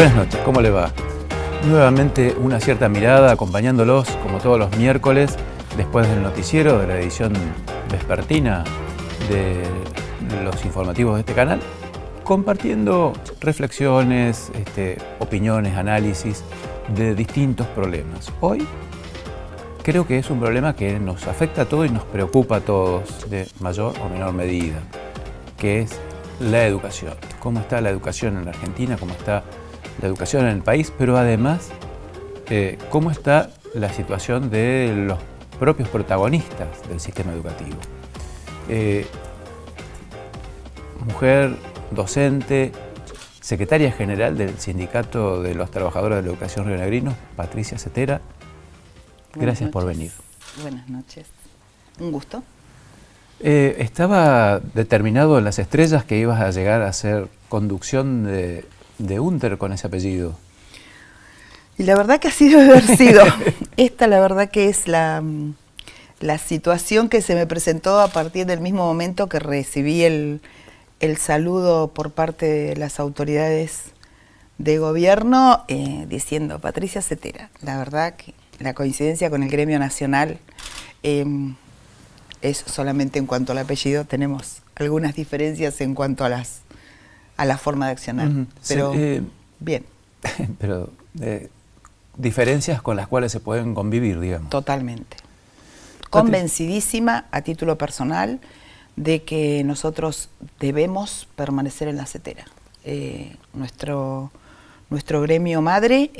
Buenas noches, ¿cómo le va? Nuevamente una cierta mirada acompañándolos como todos los miércoles después del noticiero de la edición vespertina de los informativos de este canal, compartiendo reflexiones, opiniones, análisis de distintos problemas. Hoy creo que es un problema que nos afecta a todos y nos preocupa a todos de mayor o menor medida, que es la educación. ¿Cómo está la educación en la Argentina? ¿Cómo está la educación en el país? Pero además, ¿cómo está la situación de los propios protagonistas del sistema educativo? Mujer, docente, secretaria general del Sindicato de los Trabajadores de la Educación rionegrinos, Patricia Cetera. Gracias por venir. Buenas noches. Un gusto. Estaba determinado en las estrellas que ibas a llegar a hacer conducción de Unter con ese apellido. Y la verdad que así debe haber sido. Esta la verdad que es la situación que se me presentó a partir del mismo momento que recibí el saludo por parte de las autoridades de gobierno diciendo Patricia Cetera. La verdad que la coincidencia con el gremio nacional es solamente en cuanto al apellido. Tenemos algunas diferencias en cuanto a la forma de accionar, pero bien. Pero diferencias con las cuales se pueden convivir, digamos. Totalmente. Convencidísima a título personal de que nosotros debemos permanecer en la Cetera. Nuestro gremio madre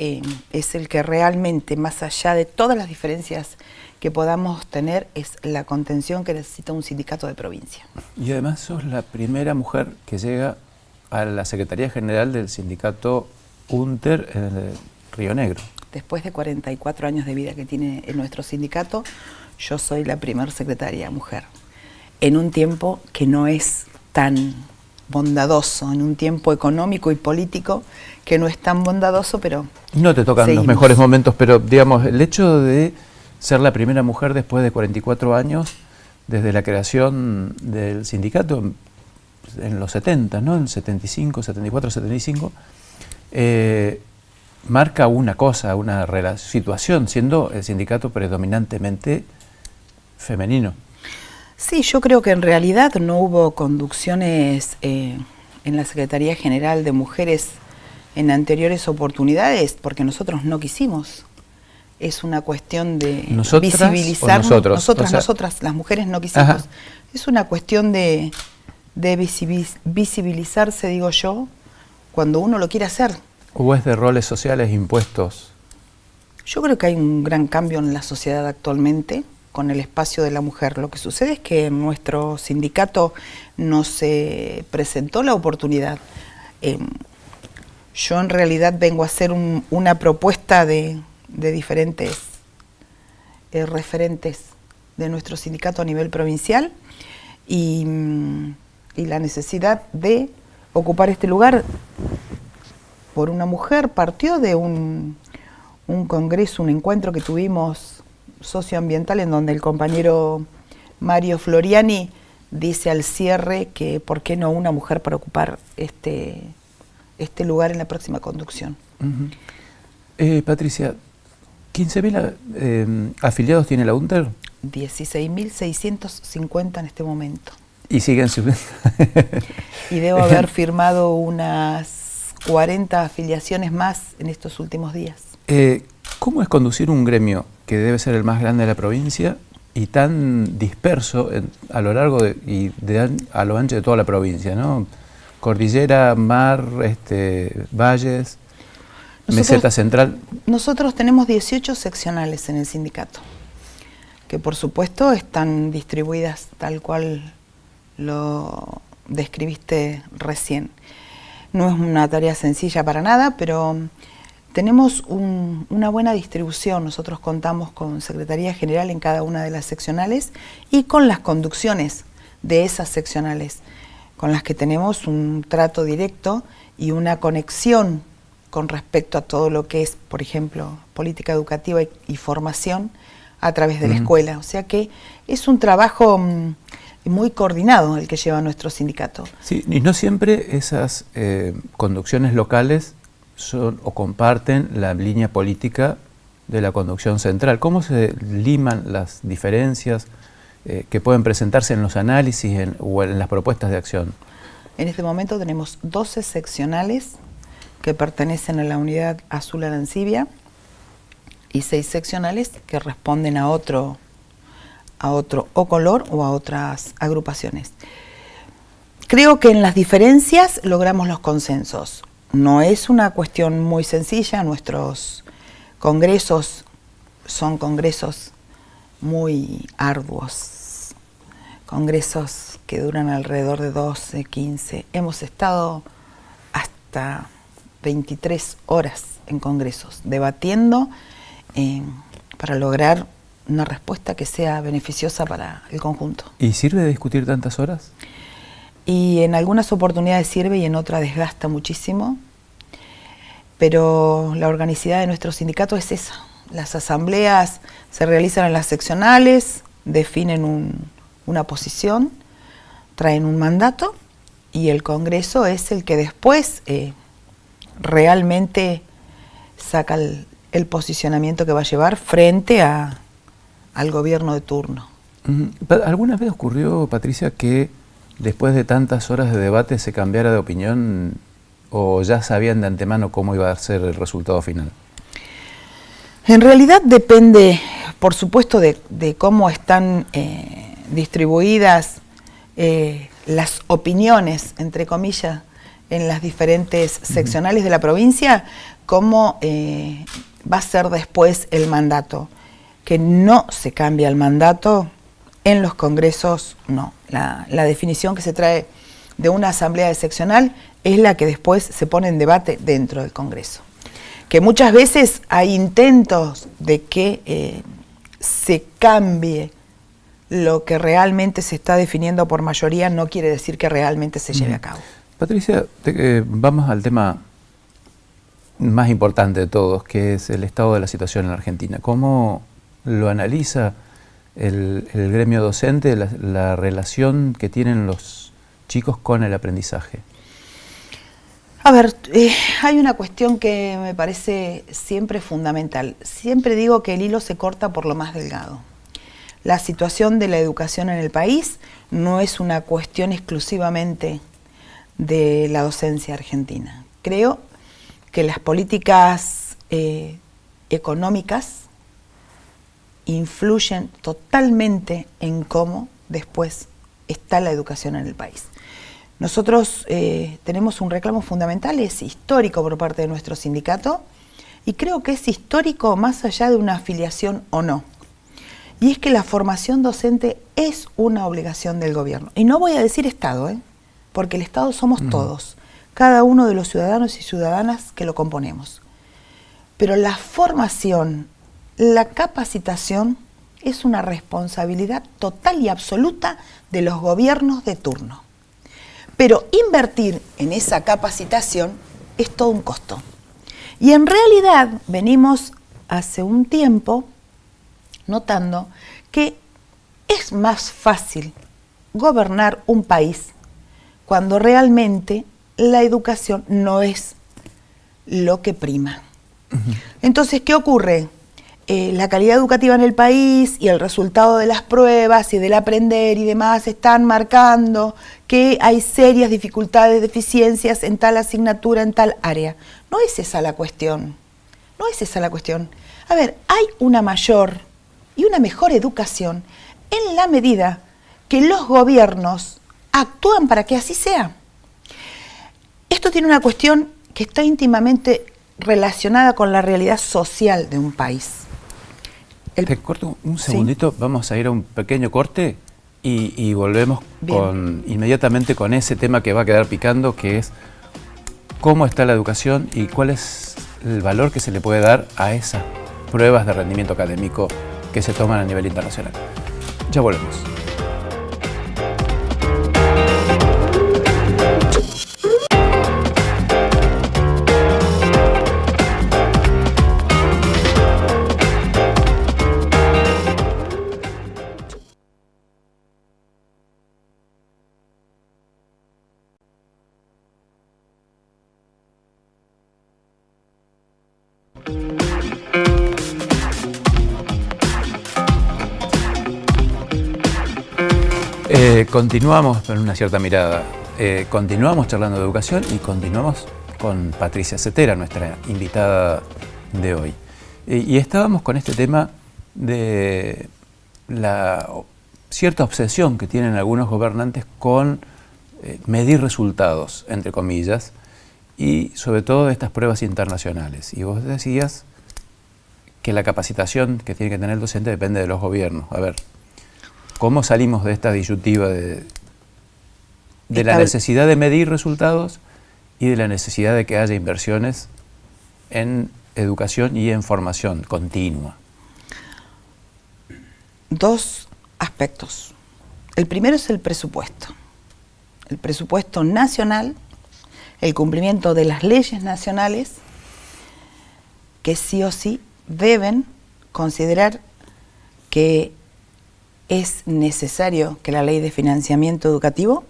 es el que realmente, más allá de todas las diferencias que podamos tener, es la contención que necesita un sindicato de provincia. Y además sos la primera mujer que llega a la Secretaría General del Sindicato Unter en Río Negro. Después de 44 años de vida que tiene nuestro sindicato, yo soy la primera secretaria mujer. En un tiempo que no es tan bondadoso, en un tiempo económico y político que no es tan bondadoso, pero no te tocan seguimos. Los mejores momentos, pero digamos, el hecho de ser la primera mujer después de 44 años, desde la creación del sindicato en los 70, ¿no? En 75, 74, 75, marca una cosa, una situación, siendo el sindicato predominantemente femenino. Sí, yo creo que en realidad no hubo conducciones en la Secretaría General de Mujeres en anteriores oportunidades, porque nosotros no quisimos. Es una cuestión de visibilizar. Nosotras, las mujeres no quisimos. Ajá. Es una cuestión de visibilizarse, digo yo, cuando uno lo quiere hacer. ¿O es de roles sociales impuestos? Yo creo que hay un gran cambio en la sociedad actualmente con el espacio de la mujer. Lo que sucede es que en nuestro sindicato no se presentó la oportunidad. Yo en realidad vengo a hacer una propuesta de diferentes referentes de nuestro sindicato a nivel provincial y la necesidad de ocupar este lugar por una mujer partió de un congreso, un encuentro que tuvimos socioambiental en donde el compañero Mario Floriani dice al cierre que por qué no una mujer para ocupar este lugar en la próxima conducción. Patricia, 15.000 afiliados tiene la UNTER. 16.650 en este momento. Y siguen subiendo. Y debo haber firmado unas 40 afiliaciones más en estos últimos días. ¿Cómo es conducir un gremio que debe ser el más grande de la provincia y tan disperso a lo largo a lo ancho de toda la provincia, ¿no? Cordillera, mar, valles, meseta central. Nosotros tenemos 18 seccionales en el sindicato, que por supuesto están distribuidas tal cual lo describiste recién. No es una tarea sencilla para nada, pero tenemos una buena distribución. Nosotros contamos con Secretaría General en cada una de las seccionales y con las conducciones de esas seccionales, con las que tenemos un trato directo y una conexión con respecto a todo lo que es, por ejemplo, política educativa y formación a través de la escuela. O sea que es un trabajo muy coordinado el que lleva nuestro sindicato. Sí, y no siempre esas conducciones locales son o comparten la línea política de la conducción central. ¿Cómo se liman las diferencias que pueden presentarse en los análisis o en las propuestas de acción? En este momento tenemos 12 seccionales que pertenecen a la unidad Azul Arancibia y 6 seccionales que responden a otro o color o a otras agrupaciones. Creo que en las diferencias logramos los consensos. No es una cuestión muy sencilla, nuestros congresos son congresos muy arduos, congresos que duran alrededor de 12, 15. Hemos estado hasta 23 horas en congresos, debatiendo para lograr una respuesta que sea beneficiosa para el conjunto. ¿Y sirve de discutir tantas horas? Y en algunas oportunidades sirve y en otras desgasta muchísimo, pero la organicidad de nuestro sindicato es esa. Las asambleas se realizan en las seccionales, definen una posición, traen un mandato y el Congreso es el que después realmente saca el posicionamiento que va a llevar frente al gobierno de turno. ¿Alguna vez ocurrió, Patricia, que después de tantas horas de debate se cambiara de opinión o ya sabían de antemano cómo iba a ser el resultado final? En realidad depende, por supuesto, de cómo están distribuidas las opiniones, entre comillas, en las diferentes seccionales de la provincia, cómo va a ser después el mandato. Que no se cambia el mandato en los congresos, no. La definición que se trae de una asamblea de seccional es la que después se pone en debate dentro del Congreso. Que muchas veces hay intentos de que se cambie lo que realmente se está definiendo por mayoría, no quiere decir que realmente se lleve a cabo. Patricia, vamos al tema más importante de todos, que es el estado de la situación en Argentina. ¿Cómo lo analiza el gremio docente, la relación que tienen los chicos con el aprendizaje? A ver, hay una cuestión que me parece siempre fundamental. Siempre digo que el hilo se corta por lo más delgado. La situación de la educación en el país no es una cuestión exclusivamente de la docencia argentina. Creo que las políticas económicas influyen totalmente en cómo después está la educación en el país. Nosotros tenemos un reclamo fundamental, es histórico por parte de nuestro sindicato, y creo que es histórico más allá de una afiliación o no. Y es que la formación docente es una obligación del gobierno. Y no voy a decir Estado, porque el Estado somos todos, cada uno de los ciudadanos y ciudadanas que lo componemos. Pero la formación, la capacitación, es una responsabilidad total y absoluta de los gobiernos de turno. Pero invertir en esa capacitación es todo un costo. Y en realidad venimos hace un tiempo notando que es más fácil gobernar un país cuando realmente la educación no es lo que prima. Entonces, ¿qué ocurre? La calidad educativa en el país y el resultado de las pruebas y del aprender y demás están marcando que hay serias dificultades, deficiencias en tal asignatura, en tal área. No es esa la cuestión. No es esa la cuestión. A ver, hay una mayor y una mejor educación en la medida que los gobiernos actúan para que así sea. Esto tiene una cuestión que está íntimamente relacionada con la realidad social de un país. Te corto un segundito, ¿sí? Vamos a ir a un pequeño corte y volvemos inmediatamente con ese tema que va a quedar picando, que es cómo está la educación y cuál es el valor que se le puede dar a esas pruebas de rendimiento académico que se toman a nivel internacional. Ya volvemos. Continuamos con una cierta mirada. Continuamos charlando de educación y continuamos con Patricia Cetera, nuestra invitada de hoy. Y estábamos con este tema de la cierta obsesión que tienen algunos gobernantes con medir resultados, entre comillas, y sobre todo de estas pruebas internacionales. Y vos decías que la capacitación que tiene que tener el docente depende de los gobiernos. A ver, ¿cómo salimos de esta disyuntiva de la necesidad de medir resultados y de la necesidad de que haya inversiones en educación y en formación continua? Dos aspectos. El primero es el presupuesto nacional, el cumplimiento de las leyes nacionales, que sí o sí deben considerar que es necesario que la ley de financiamiento educativo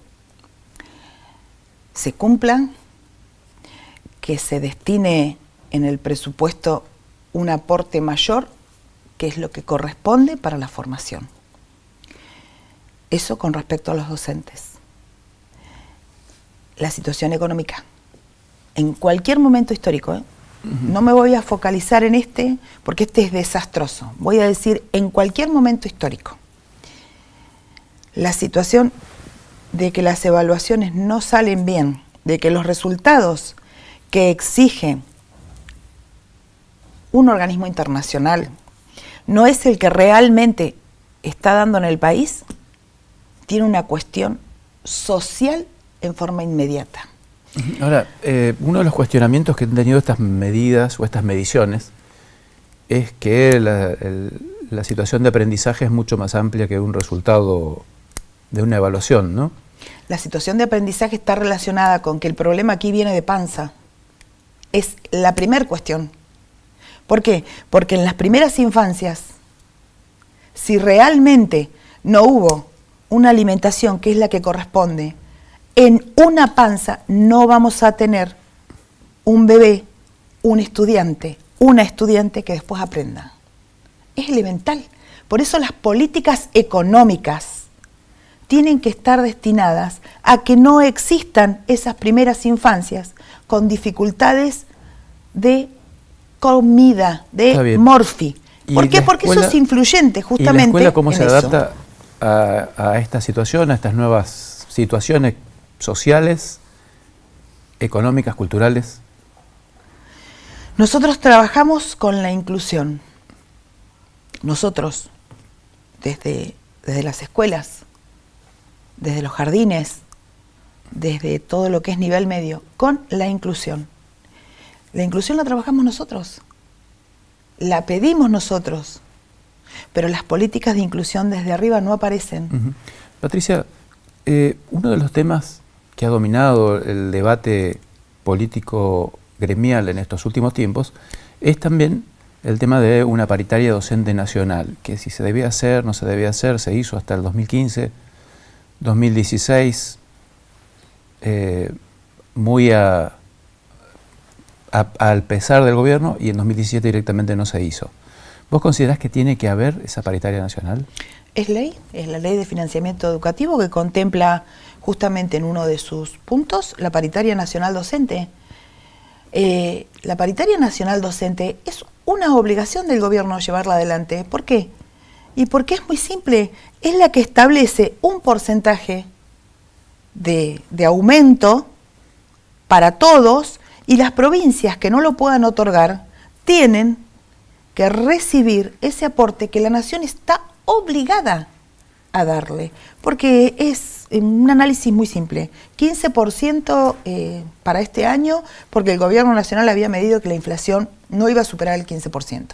se cumpla, que se destine en el presupuesto un aporte mayor, que es lo que corresponde para la formación. Eso con respecto a los docentes. La situación económica, en cualquier momento histórico, no me voy a focalizar en este, porque este es desastroso. Voy a decir, en cualquier momento histórico, la situación de que las evaluaciones no salen bien, de que los resultados que exige un organismo internacional no es el que realmente está dando en el país, tiene una cuestión social en forma inmediata. Ahora, uno de los cuestionamientos que han tenido estas medidas o estas mediciones es que la situación de aprendizaje es mucho más amplia que un resultado de una evaluación, ¿no? La situación de aprendizaje está relacionada con que el problema aquí viene de panza. Es la primera cuestión. ¿Por qué? Porque en las primeras infancias, si realmente no hubo una alimentación que es la que corresponde, en una panza no vamos a tener un bebé, un estudiante, una estudiante que después aprenda. Es elemental. Por eso las políticas económicas tienen que estar destinadas a que no existan esas primeras infancias con dificultades de comida, de morfi. ¿Por qué? Porque eso es influyente justamente. ¿Y la escuela cómo se adapta a esta situación, a estas nuevas situaciones sociales, económicas, culturales? Nosotros trabajamos con la inclusión. Nosotros, desde las escuelas, desde los jardines, desde todo lo que es nivel medio, con la inclusión. La inclusión la trabajamos nosotros, la pedimos nosotros, pero las políticas de inclusión desde arriba no aparecen. Patricia, uno de los temas que ha dominado el debate político gremial en estos últimos tiempos es también el tema de una paritaria docente nacional, que si se debía hacer, no se debía hacer, se hizo hasta el 2015, 2016, muy al pesar del gobierno, y en 2017 directamente no se hizo. ¿Vos considerás que tiene que haber esa paritaria nacional? Es ley, es la ley de financiamiento educativo que contempla justamente en uno de sus puntos la paritaria nacional docente. La paritaria nacional docente es una obligación del gobierno llevarla adelante. ¿Por qué? Y porque es muy simple, es la que establece un porcentaje de aumento para todos, y las provincias que no lo puedan otorgar tienen que recibir ese aporte que la nación está obligada a darle, porque es un análisis muy simple, 15% para este año, porque el gobierno nacional había medido que la inflación no iba a superar el 15%.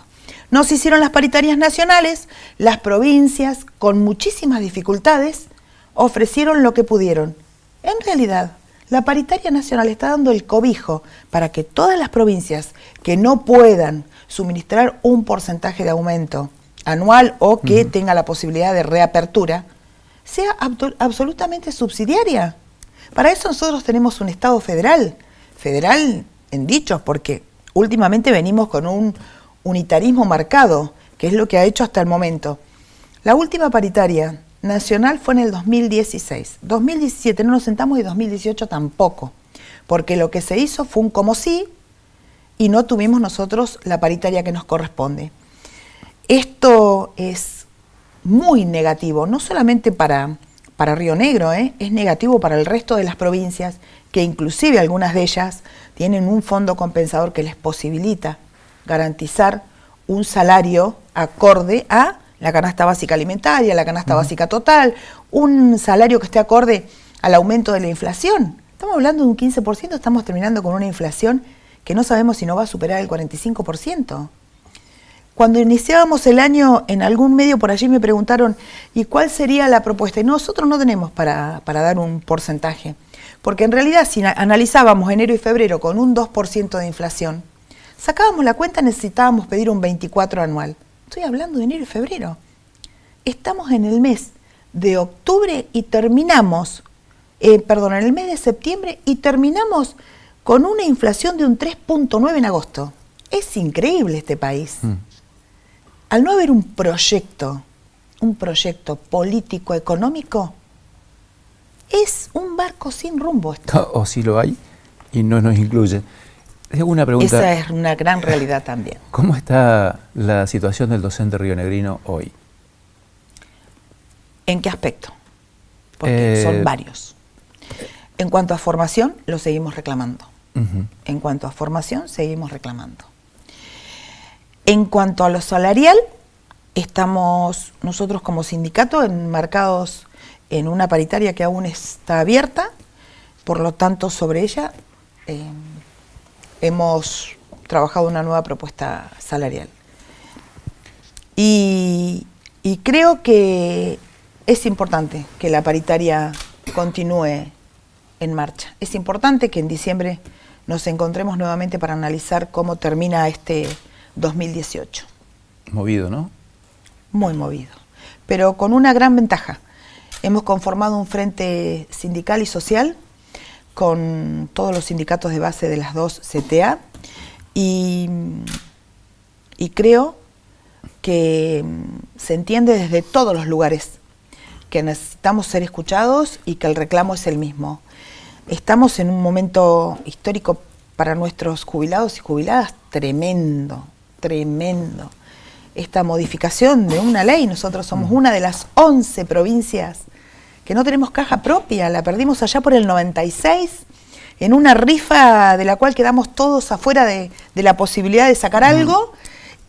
No se hicieron las paritarias nacionales, las provincias, con muchísimas dificultades, ofrecieron lo que pudieron. En realidad, la paritaria nacional está dando el cobijo para que todas las provincias que no puedan suministrar un porcentaje de aumento anual o que tenga la posibilidad de reapertura, sea absolutamente subsidiaria. Para eso nosotros tenemos un Estado federal en dichos, porque últimamente venimos con un unitarismo marcado, que es lo que ha hecho hasta el momento. La última paritaria nacional fue en el 2016. 2017 no nos sentamos y 2018 tampoco, porque lo que se hizo fue un como sí y no tuvimos nosotros la paritaria que nos corresponde. Esto es muy negativo, no solamente para Río Negro, es negativo para el resto de las provincias, que inclusive algunas de ellas tienen un fondo compensador que les posibilita garantizar un salario acorde a la canasta básica alimentaria, la canasta básica total, un salario que esté acorde al aumento de la inflación. Estamos hablando de un 15%, estamos terminando con una inflación que no sabemos si no va a superar el 45%. Cuando iniciábamos el año, en algún medio por allí me preguntaron, ¿y cuál sería la propuesta? Y nosotros no tenemos para dar un porcentaje, porque en realidad si analizábamos enero y febrero con un 2% de inflación, sacábamos la cuenta, necesitábamos pedir un 24 anual. Estoy hablando de enero y febrero. Estamos en el mes de octubre y terminamos, en el mes de septiembre y terminamos con una inflación de un 3.9 en agosto. Es increíble este país. Al no haber un proyecto político, económico, es un barco sin rumbo. O si lo hay y no nos incluye. Tengo una pregunta. Esa es una gran realidad también. ¿Cómo está la situación del docente rionegrino hoy? ¿En qué aspecto? Porque son varios. En cuanto a formación, lo seguimos reclamando. En cuanto a formación, seguimos reclamando. En cuanto a lo salarial, estamos nosotros como sindicato enmarcados en una paritaria que aún está abierta, por lo tanto sobre ella hemos trabajado una nueva propuesta salarial. Y creo que es importante que la paritaria continúe en marcha. Es importante que en diciembre nos encontremos nuevamente para analizar cómo termina este 2018. Movido, ¿no? Muy movido, pero con una gran ventaja. Hemos conformado un frente sindical y social con todos los sindicatos de base de las dos CTA y creo que se entiende desde todos los lugares que necesitamos ser escuchados y que el reclamo es el mismo. Estamos en un momento histórico para nuestros jubilados y jubiladas tremendo. Esta modificación de una ley, nosotros somos una de las 11 provincias que no tenemos caja propia, la perdimos allá por el 96, en una rifa de la cual quedamos todos afuera de la posibilidad de sacar algo,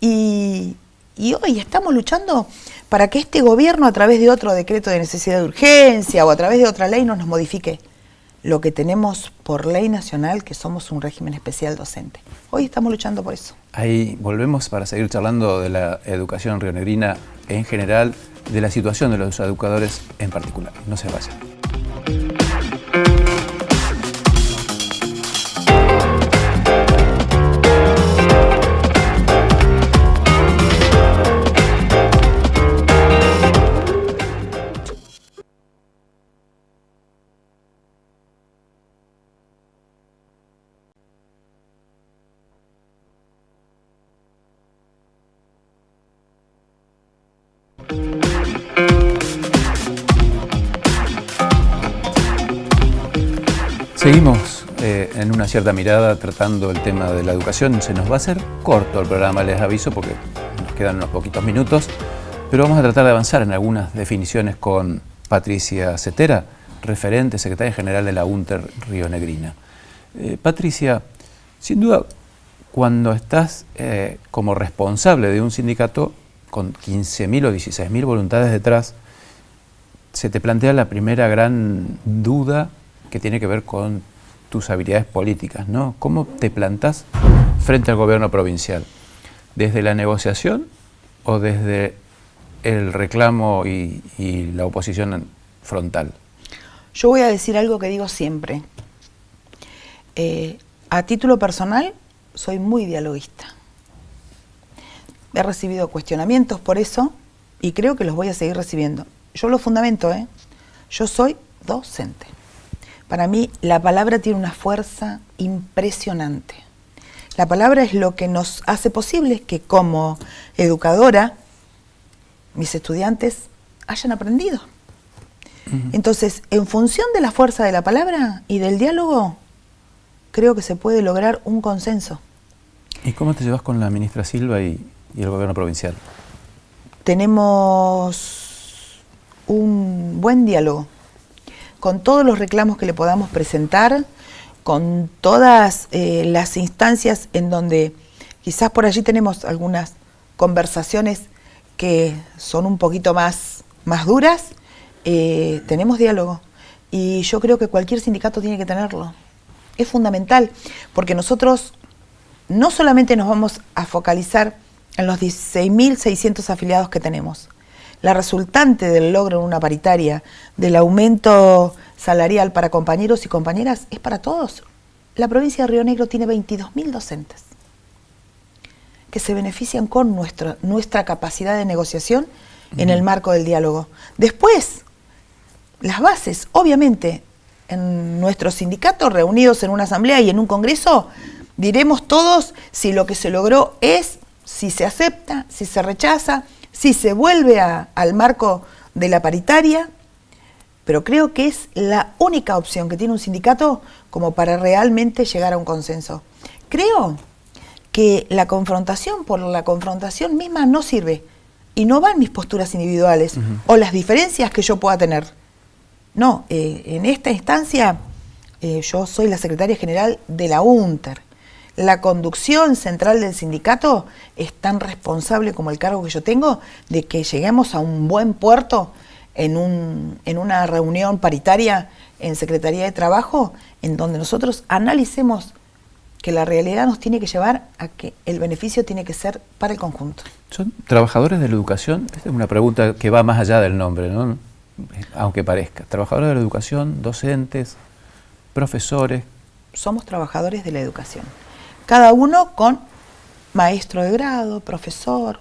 y hoy estamos luchando para que este gobierno, a través de otro decreto de necesidad de urgencia o a través de otra ley, nos modifique lo que tenemos por ley nacional, que somos un régimen especial docente. Hoy estamos luchando por eso. Ahí volvemos para seguir charlando de la educación rionegrina en general, de la situación de los educadores en particular. No se vayan. Seguimos en una cierta mirada tratando el tema de la educación. Se nos va a hacer corto el programa, les aviso, porque nos quedan unos poquitos minutos, pero vamos a tratar de avanzar en algunas definiciones con Patricia Cetera, referente, secretaria general de la UNTER rionegrina. Patricia, sin duda, cuando estás como responsable de un sindicato con 15.000 o 16.000 voluntades detrás, se te plantea la primera gran duda que tiene que ver con tus habilidades políticas, ¿no? ¿Cómo te plantás frente al gobierno provincial? ¿Desde la negociación o desde el reclamo y la oposición frontal? Yo voy a decir algo que digo siempre. A título personal, soy muy dialoguista. He recibido cuestionamientos por eso y creo que los voy a seguir recibiendo. Yo lo fundamento, yo soy docente. Para mí la palabra tiene una fuerza impresionante. La palabra es lo que nos hace posible que como educadora mis estudiantes hayan aprendido. Entonces, en función de la fuerza de la palabra y del diálogo, creo que se puede lograr un consenso. ¿Y cómo te llevas con la ministra Silva y el gobierno provincial? Tenemos un buen diálogo, con todos los reclamos que le podamos presentar, con todas las instancias en donde quizás por allí tenemos algunas conversaciones que son un poquito más duras, tenemos diálogo. Y yo creo que cualquier sindicato tiene que tenerlo. Es fundamental, porque nosotros no solamente nos vamos a focalizar en los 16.600 afiliados que tenemos. La resultante del logro en una paritaria, del aumento salarial para compañeros y compañeras, es para todos. La provincia de Río Negro tiene 22.000 docentes que se benefician con nuestra capacidad de negociación en el marco del diálogo. Después, las bases, obviamente, en nuestro sindicato, reunidos en una asamblea y en un congreso, diremos todos si lo que se logró es, si se acepta, si se rechaza, si se vuelve al marco de la paritaria, pero creo que es la única opción que tiene un sindicato como para realmente llegar a un consenso. Creo que la confrontación por la confrontación misma no sirve y no van mis posturas individuales o las diferencias que yo pueda tener. No, en esta instancia yo soy la secretaria general de la UNTER. La conducción central del sindicato es tan responsable como el cargo que yo tengo de que lleguemos a un buen puerto en una reunión paritaria en Secretaría de Trabajo, en donde nosotros analicemos que la realidad nos tiene que llevar a que el beneficio tiene que ser para el conjunto. ¿Son trabajadores de la educación? Esta es una pregunta que va más allá del nombre, ¿no? Aunque parezca. Trabajadores de la educación, docentes, profesores. Somos trabajadores de la educación. Cada uno con maestro de grado, profesor,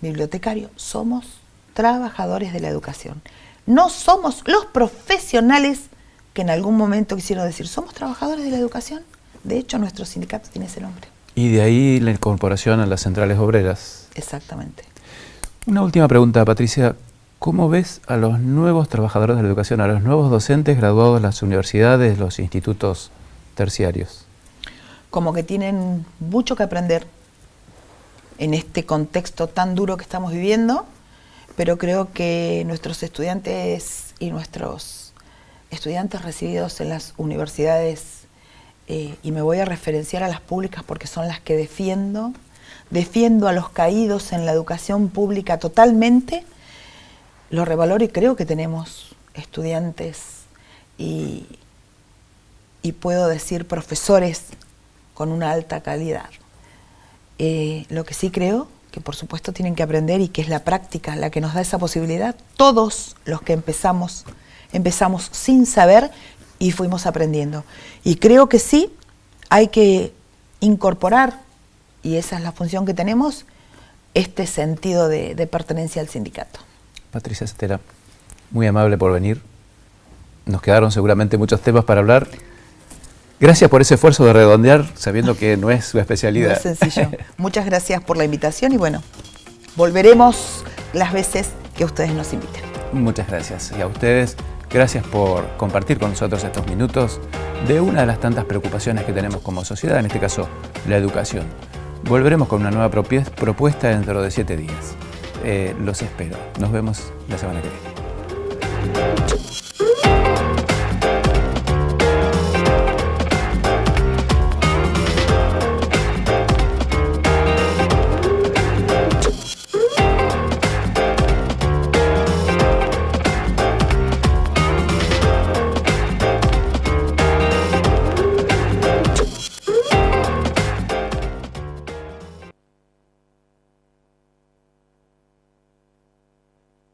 bibliotecario. Somos trabajadores de la educación. No somos los profesionales que en algún momento quisieron decir, somos trabajadores de la educación. De hecho, nuestro sindicato tiene ese nombre. Y de ahí la incorporación a las centrales obreras. Exactamente. Una última pregunta, Patricia. ¿Cómo ves a los nuevos trabajadores de la educación, a los nuevos docentes graduados de las universidades, los institutos terciarios? Como que tienen mucho que aprender en este contexto tan duro que estamos viviendo, pero creo que nuestros estudiantes y nuestros estudiantes recibidos en las universidades, y me voy a referenciar a las públicas porque son las que defiendo a los caídos en la educación pública totalmente, lo revaloro y creo que tenemos estudiantes y puedo decir profesores con una alta calidad. Lo que sí creo que por supuesto tienen que aprender y que es la práctica la que nos da esa posibilidad. Todos los que empezamos sin saber y fuimos aprendiendo. Y creo que sí hay que incorporar, y esa es la función que tenemos, este sentido de pertenencia al sindicato. Patricia Estela, muy amable por venir. Nos quedaron seguramente muchos temas para hablar. Gracias por ese esfuerzo de redondear, sabiendo que no es su especialidad. No es sencillo. Muchas gracias por la invitación y bueno, volveremos las veces que ustedes nos inviten. Muchas gracias. Y a ustedes, gracias por compartir con nosotros estos minutos de una de las tantas preocupaciones que tenemos como sociedad, en este caso, la educación. Volveremos con una nueva propuesta dentro de 7 días. Los espero. Nos vemos la semana que viene.